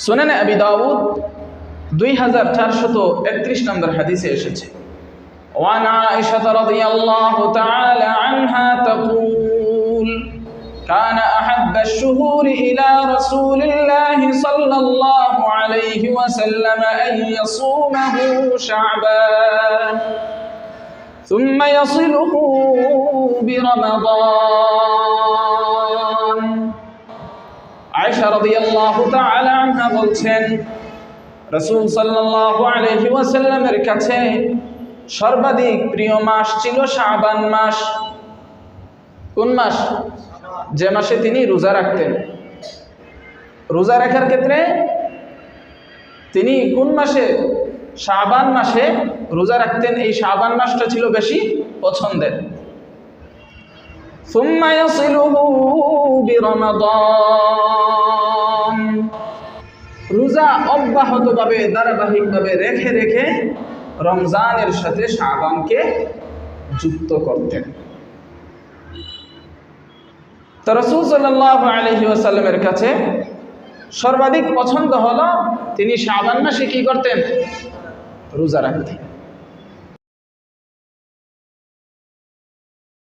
সুনানে আবি দাউদ 2431 নম্বর হাদিসে এসেছে, ওয়ান আয়েশা রাদিয়াল্লাহু তাআলা আনহা তাকুল কানা আহাব্বাশ শুহুরি ইলা রাসূলিল্লাহি সাল্লাল্লাহু আলাইহি ওয়াসাল্লাম আন ইয়াসুমাহু শাবান সুম্মা ইয়াসিলুহু বিরমাদান। আয়েশা রাদিয়াল্লাহু তাআলা আনহা বলছেন, রাসূল সাল্লাল্লাহু আলাইহি ওয়াসাল্লামের কাছে সর্বাধিক প্রিয় মাস ছিল শাবান মাস। কোন মাস? যে মাসে তিনি রোজা রাখতেন। রোজা রাখার ক্ষেত্রে তিনি কোন মাসে? শাবান মাসে রোজা রাখতেন। এই শাবান মাসটা ছিল বেশি পছন্দের। সুম্মা ইয়াসিলুহু বিরমাদান, রোজা অব্যাহতভাবে ধারাবাহিকভাবে রেখে রেখে রমজানের সাথে শাবানকে যুক্ত করতেন। তো রাসূল সাল্লাল্লাহু আলাইহি ওয়াসাল্লামের কাছে সর্বাধিক পছন্দ হলো তিনি শাবান মাসে কি করতেন? রোজা রাখতেন।